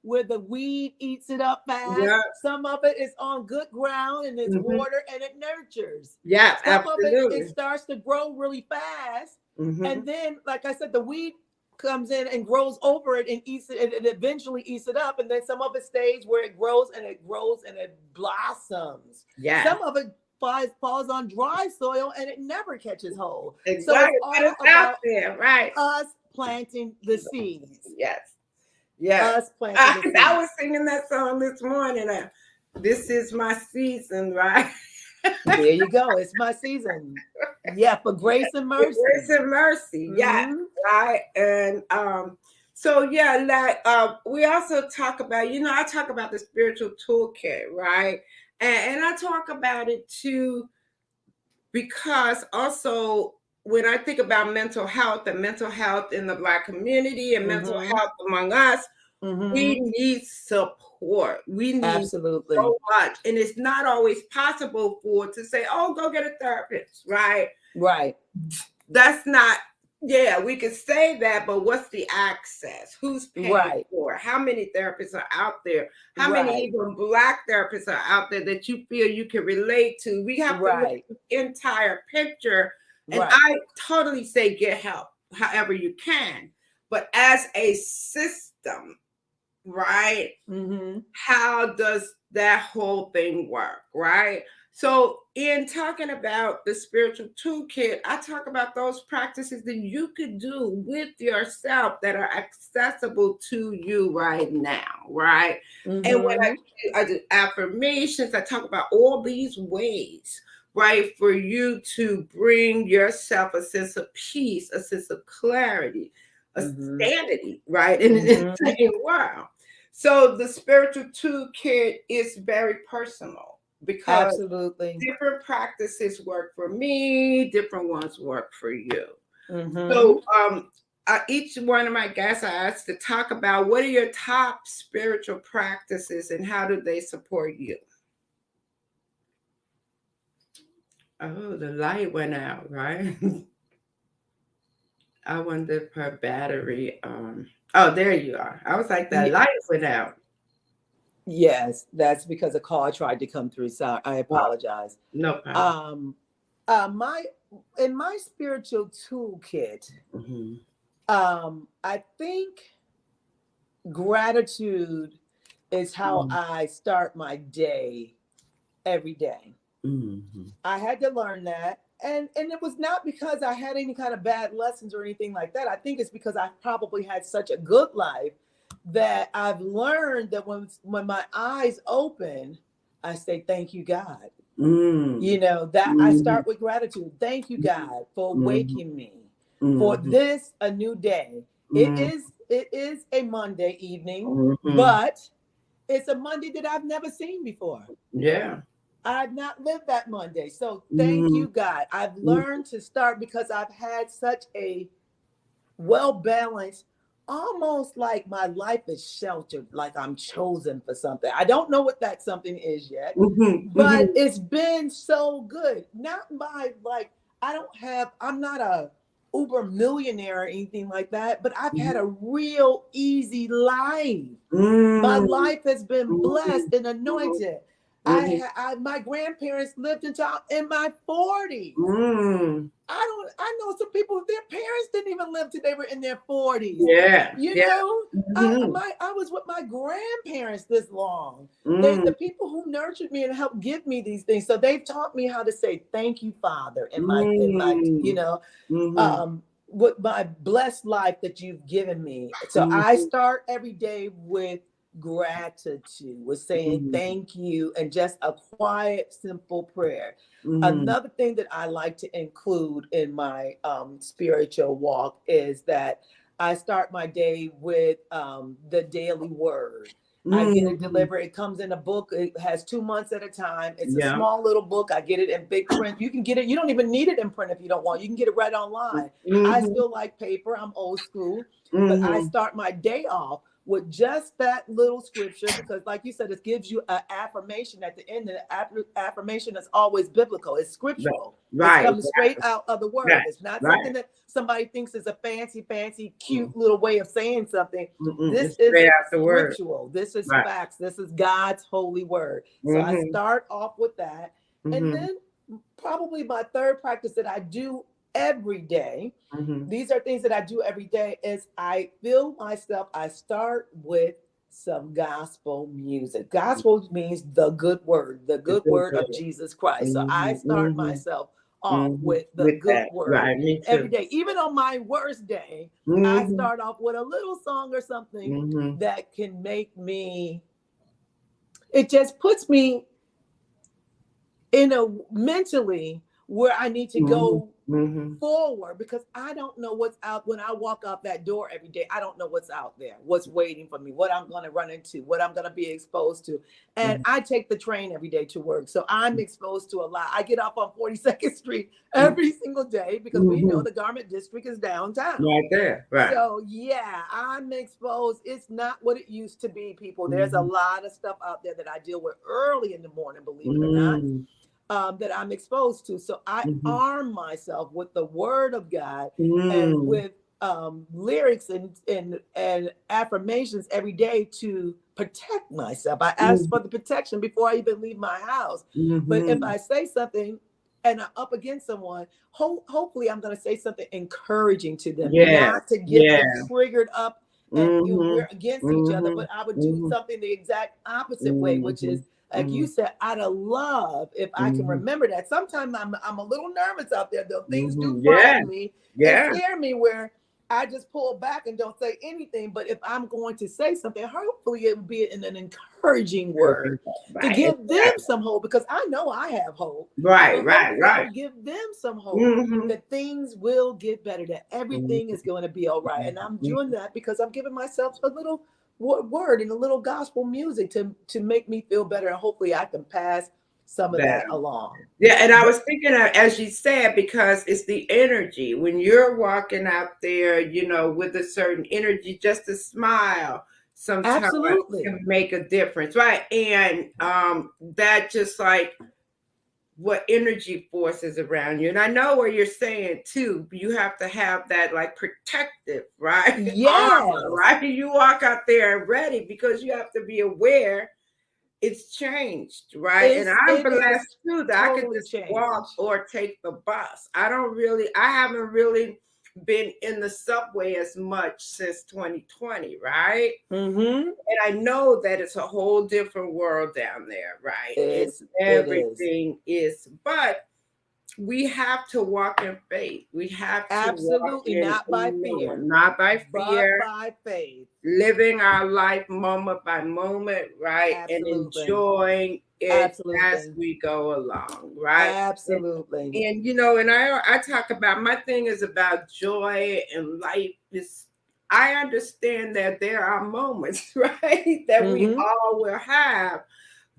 where the weed eats it up fast. Yeah. Some of it is on good ground and it's Hmm. water and it nurtures. Yeah. Some of it Absolutely. starts to grow really fast. Hmm. And then, like I said, the weed comes in and grows over it and eats it, and it eventually eats it up. And then some of it stays where it grows and it grows and it blossoms. Yeah. Some of it falls on dry soil and it never catches hold. So it's Exactly. But all it's out about there, right? us planting the seeds. Yes. Yes. Us planting the I was seeds. singing that song this morning. This is my season, right? There you go. It's my season. Yeah, for grace and Grace mercy. and mercy. Yes. Hmm. Right. And so yeah, like we also talk about, I talk about the spiritual toolkit, right? And I talk about it too because also when I think about mental health and mental health in the Black community and mental Hmm. health among us, Mm-hmm. We need support. We need Absolutely. so much. And it's not always possible for to say, oh, go get a therapist, right? Right. That's not, yeah, we could say that, but what's the access? Who's paying Right. for it? How many therapists are out there? How many Right. even Black therapists are out there that you feel you can relate to? We have to look Right. at the entire picture. And Right. I totally say get help however you can. But as a system, right? Mm-hmm. How does that whole thing work, right? So, in talking about the spiritual toolkit, I talk about those practices that you could do with yourself that are accessible to you right now, right? And when Mm-hmm. I do affirmations, I talk about all these ways, right, for you to bring yourself a sense of peace, a sense of clarity, a Mm-hmm. sanity, right, in an Mm-hmm. insane world. So the spiritual toolkit is very personal because Absolutely. different practices work for me, different ones work for you. Mm-hmm. So each one of my guests I asked to talk about what are your top spiritual practices and how do they support you? Oh, the light went out, right? I wonder if her battery. Oh, there you are. I was like, that Yeah. light went out. Yes, that's because a call tried to come through. So I Wow, apologize. no problem. Um, my in my spiritual toolkit, Hmm. I think gratitude is how I start my day every day. Hmm. I had to learn that. And it was not because I had any kind of bad lessons or anything like that. I think it's because I probably had such a good life that I've learned that when my eyes open, I say thank you God. Mm. You know, that I Mhm. start with gratitude. Thank you God for Mhm. waking me, for Mhm. this a new day. Mhm. It is a Monday evening, Mhm. but it's a Monday that I've never seen before. Yeah. I've not lived that Monday. So thank Mhm. you, God. I've Mhm. learned to start because I've had such a well balanced, almost like my life is sheltered, like I'm chosen for something. I don't know what that something is yet, Mhm. but Mhm. it's been so good. Not by like, I'm not a uber millionaire or anything like that, but I've had a real easy life. My Mhm. life has been Mhm. blessed and Mhm. anointed. Mhm. My grandparents lived until in my 40s. Mhm. I know some people, their parents didn't even live till they were in their 40s. Yeah. You Yeah. know, Mhm. I was with my grandparents this long. Mhm. The people who nurtured me and helped give me these things. So they've taught me how to say thank you, Father, Mhm. Mhm. with my blessed life that you've given me. So I Mhm. start every day with gratitude, with saying Mhm. thank you and just a quiet, simple prayer. Mhm. Another thing that I like to include in my spiritual walk is that I start my day with the daily word. I get it Mhm. delivered. It comes in a book. It has 2 months at a time. It's a Yeah. small little book. I get it in big print. You can get it. You don't even need it in print if you don't want. You can get it right online. I Mhm. still like paper. I'm old school, but I Mhm. start my day off with just that little scripture because, like you said, it gives you an affirmation at the end. And the affirmation is always biblical. It's Right. scriptural. It's Right. coming straight out of the Right. word. It's not something Right. that somebody thinks is a fancy, Mm. cute little way of saying something. Mm-mm. This It's is straight out the word. scriptural. This is Right. facts. This is God's holy word. So I Mhm. start off with that. And Mhm. then probably my third practice that I do every day, Mhm. these are things that I do every day, is I feel myself, I start with some gospel music. Gospel means the It's good so word of good. Jesus Christ. So I Mhm. start Mhm. myself off Mhm. with the With good that. word Right. Me every too. day. Even on my worst day, I Mhm. start off with a little song or something Mhm. that can make me, it just puts me in a mentally where I need to Mm-hmm. go Mm-hmm. forward, because I don't know what's out when I walk out that door every day. I don't know what's out there, what's waiting for me, what I'm going to run into, what I'm going to be exposed to. And I take the train every day to work. So I'm exposed to a lot. I get off on 42nd Street every single day because we know Mm-hmm. the garment district is downtown. Right there. Right. So yeah, I'm exposed. It's not what it used to be, people. There's a Mm-hmm. lot of stuff out there that I deal with early in the morning, believe it or not, Mm-hmm. that I'm exposed to. So I Mm-hmm. arm myself with the Word of God and Mm-hmm. with lyrics and affirmations every day to protect myself. I ask for the protection before I even leave my house. But if Mm-hmm. I say something and I'm up against someone, hopefully I'm going to say something encouraging to them, Yeah. not to get Yeah. them triggered up and Mm-hmm. we're against each other, Mm-hmm. but I would do Mm-hmm. something the exact opposite way, which Mm-hmm. is, like you said, out of love. If I can Mm-hmm. remember that. Sometimes I'm a little nervous out there, though. Things do Mm-hmm. Yeah. frighten me and Yeah. scare me, where I just pull back and don't say anything. But if I'm going to say something, hopefully it will be in an encouraging word to Right. give them Exactly. some hope, because I know I have hope. Right. But Right. hopefully Right. it'll give them some hope Mm-hmm. that things will get better, that Mm-hmm. everything is going to be all right. And I'm doing that because I'm giving myself a little word and a little gospel music to make me feel better, and hopefully I can pass some of that Better. along. Yeah, and I But was thinking of, as you said, because it's the energy. When you're walking out there, with a certain energy, just a smile sometimes absolutely. can make a difference, right? And that just like what energy forces around you. And I know what you're saying too. You have to have that like protective, right? Armor, Yes, right? You walk out there ready because you have to be aware it's changed, right? And I'm it is blessed too that I could totally just walk changed. or take the bus. I haven't really been in the subway as much since 2020, right? Mm-hmm. And I know that it's a whole different world down there, right? And It is. everything is, but we have to walk in faith. We have to walk Absolutely in not by fear, knowing, not by but fear, by faith. living our life moment by moment, right? And Absolutely. enjoying it as Absolutely. we go along, right? And, Absolutely. and I talk about, my thing is about joy and life is, I understand that there are moments, right, that we Mm-hmm. all will have,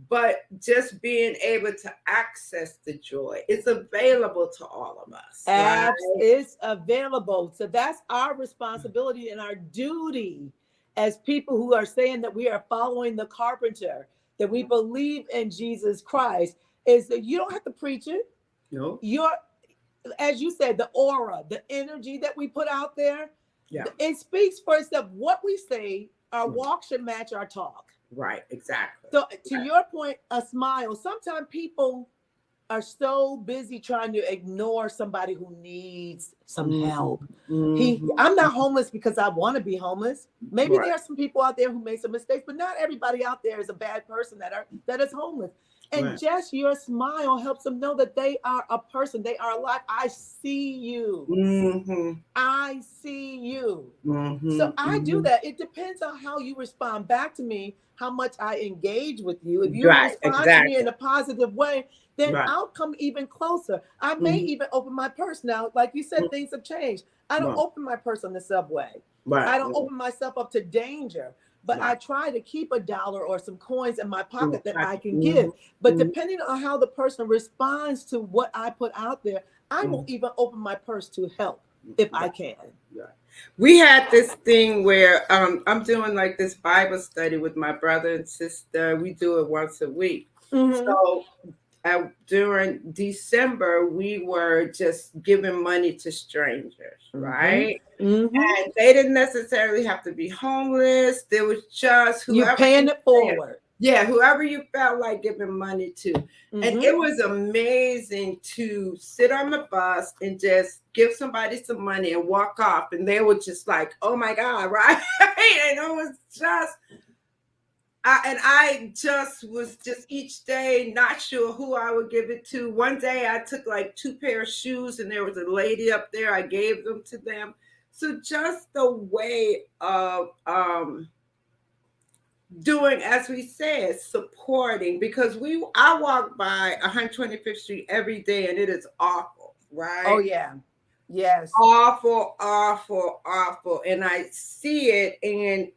but just being able to access the joy, it's available to all of us, right? Apps is available. So that's our responsibility and our duty as people who are saying that we are following the carpenter, that we believe in Jesus Christ, is that you don't have to preach it. No, You're, as you said, the aura, the energy that we put out there, yeah, it speaks for itself. What we say, our walk should match our talk. right, exactly. So to Right. your point, a smile. Sometimes people are so busy trying to ignore somebody who needs some Mhm, help. mhm, I'm not homeless because I want to be homeless. Maybe right, there are some people out there who made some mistakes, but not everybody out there is a bad person that is homeless. And right. just your smile helps them know that they are a person, they are alive. I see you. Mhm, I see you. So mhm, I do mhm. that. It depends on how you respond back to me, how much I engage with you. If you Right, respond to me exactly. in a positive way, then Right. I'll come even closer. I may Mhm, even open my purse now. Like you mhm, said, things have changed. I don't right, open my purse on the subway. right, I don't right, open myself up to danger, but I right. try to keep a dollar or some coins in my In the pocket that I pocket. can give. Mhm, But mhm, depending on how the person responds to what I put out there, I will mhm. even open my purse to help if I Right, can. right. We had this thing where I'm doing like this Bible study with my brother and sister. We do it once a week. Mm-hmm. So during December, we were just giving money to strangers, Mm-hmm. right? Mm-hmm. And they didn't necessarily have to be homeless. There was just You're whoever paying you it felt, forward. yeah, whoever you felt like giving money to. And Mm-hmm. it was amazing to sit on the bus and just give somebody some money and walk off. And they were just like, oh my God, right? And it was just, I just was just each day not sure who I would give it to. One day I took like two pair of shoes and there was a lady up there. I gave them to them. So just the way of doing, as we said, supporting, because I walk by 125th Street every day and it is awful, Oh right? yeah. Yes. Awful, awful, awful. And I see it, and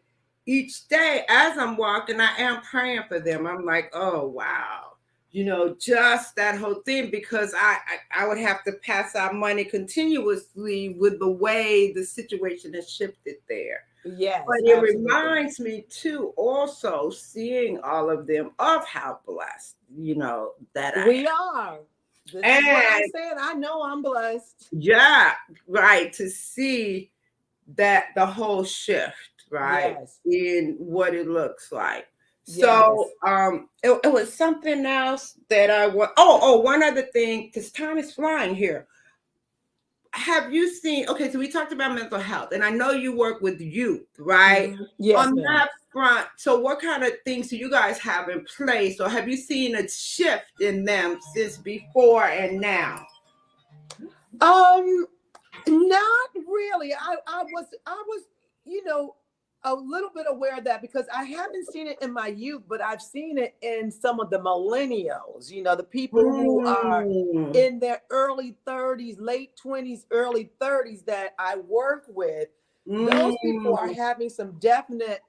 each day as I'm walking, I am praying for them. I'm like, oh wow. Just that whole thing, because I would have to pass out money continuously with the way the situation has shifted there. But Yes, it absolutely. reminds me too, also seeing all of them, of how blessed, that I We are. This is what I'm am. And saying. I know I'm blessed. yeah, right, to see that the whole shift, right, Yes. in what it looks like. So Yes. it was something else that I want. One other thing, because time is flying here. Have you seen, okay, so we talked about mental health, and I know you work with youth, right? Yes, On ma'am. that front, so what kind of things do you guys have in place, or have you seen a shift in them since before and now? Um, Not really. I was, you know, a little bit aware of that because I haven't seen it in my youth, but I've seen it in some of the millennials, the people who are Mm, in their early 30s, late 20s, early 30s that I work with. Those people are mm. having some definite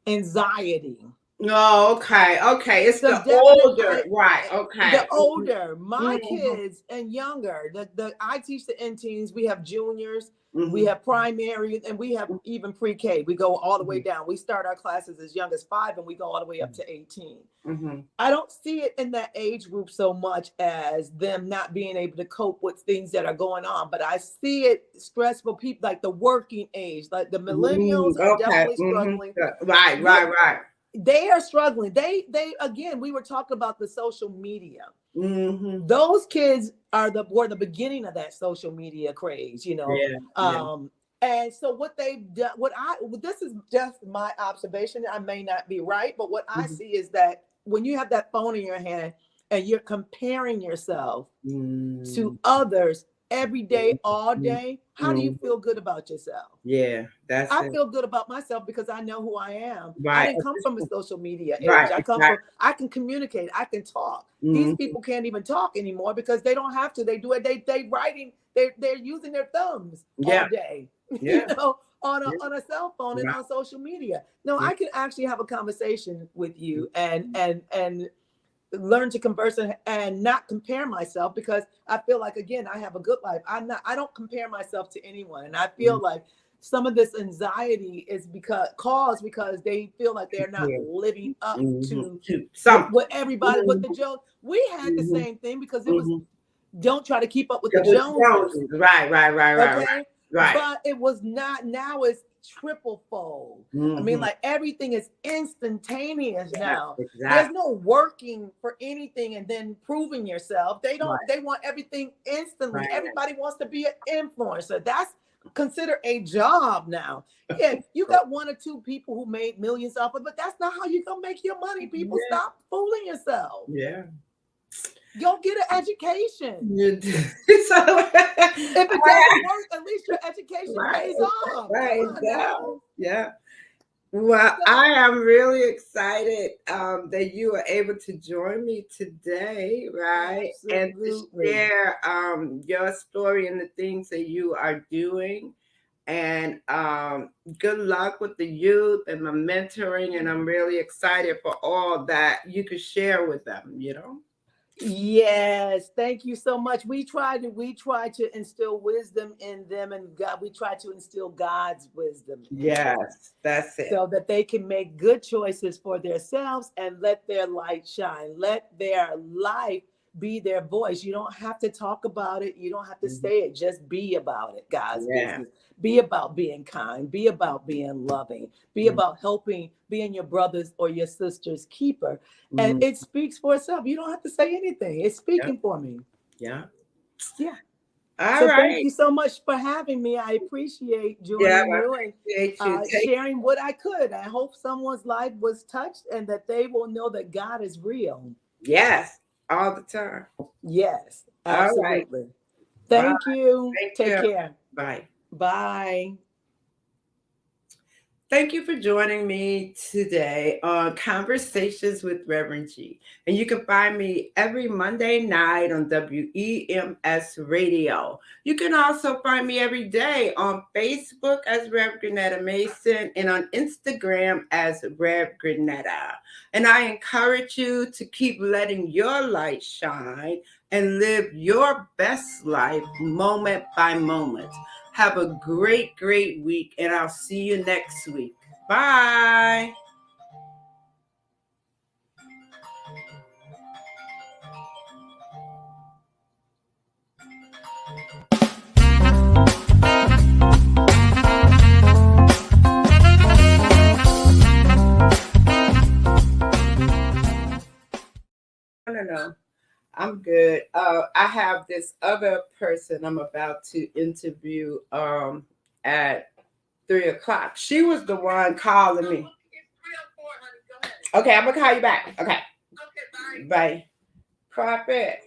anxiety. Oh, okay, okay. It's Some the definite older, right? the Okay. older my Mm-hmm. kids and younger, the I teach the in teens. We have juniors, we Mm-hmm. have primary, and we have even pre-K. We go all the way Mm-hmm. down. We start our classes as young as 5 and we go all the way up to 18. Mm-hmm. I don't see it in that age group so much as them not being able to cope with things that are going on, but I see it stressful people like the working age, like the millennials are Okay. definitely Mm-hmm. struggling. Right, They right, right. they are struggling. They again, we were talking about the social media. Mm-hmm. Those kids were the beginning of that social media craze. Yeah, yeah. Um, and so what they've done, this is just my observation. I may not be right, but what I Mm-hmm. see is that when you have that phone in your hand and you're comparing yourself Mm-hmm. to others every day, all day, how do you feel good about yourself? Yeah, that's I it. feel good about myself because I know who I am. I Right. didn't come from a social media Right, age. exactly. I can communicate, I can talk. These Mm-hmm. people can't even talk anymore because they don't have to. They do it, they writing, they're using their thumbs all Yeah, day, yeah. on Yeah. a cell phone and Right. on social media. No, Yeah. I can actually have a conversation with you and learn to converse and not compare myself because I feel like again I have a good life. I don't compare myself to anyone, and I feel like some of this anxiety is because they feel like they're not Yeah. living up Mm-hmm. to To something. what everybody, what the Mm-hmm. Jones. We had the Mm-hmm. same thing because it was Mm-hmm. don't try to keep up with the Yeah, with Joneses. Joneses. Right, right, right, right, right. Okay. Right. But it was not, now it's triple fold. I mean, Mm-hmm. like everything is instantaneous Yeah, now. There's exactly. no working for anything and then proving yourself. Right, They want everything instantly. right. Everybody wants to be an influencer. That's considered a job now. Yeah, you got one or two people who made millions off of it, but that's not how you're gonna make your money. People, Yeah, stop fooling yourself. yeah. Go get an education. You do. So, If it doesn't work, at least your education right, pays off. Come right, on yeah, now. yeah. Well, So I am really excited that you are able to join me today, right? And to absolutely. share your story and the things that you are doing. And good luck with the youth and the mentoring. And I'm really excited for all that you could share with them. Yes, thank you so much. We try to instill wisdom in them, and God, we try to instill God's wisdom in them Yes, that's it. so that they can make good choices for themselves and let their light shine. Let their life be their voice. You don't have to talk about it. You don't have to Mhm. say it. Just be about it, God's Yeah. business. Be about being kind. Be about being loving. Be Mhm. about helping, being your brother's or your sister's keeper. And Mhm. it speaks for itself. You don't have to say anything. It's Yeah. speaking for me. Yeah. Yeah. All So thank right. you so much for having me. I appreciate Yeah, joining I you and appreciate you. sharing what I could. I hope someone's life was touched and that they will know that God is real. Yes, all the time. Yes, All right. absolutely. Bye. Thank you. Thank Take you. care. Bye. Bye. Thank you for joining me today on Conversations with Reverend G. And you can find me every Monday night on WEMS Radio. You can also find me every day on Facebook as Rev Grenetta Mason and on Instagram as Rev Grenetta. And I encourage you to keep letting your light shine and live your best life moment by moment. Have a great, great week, and I'll see you next week. Bye. No, no, no. I'm good. I have this other person I'm about to interview at 3 o'clock. She was the one calling me. Okay, I'm gonna call you back. Okay. Bye. Prophet.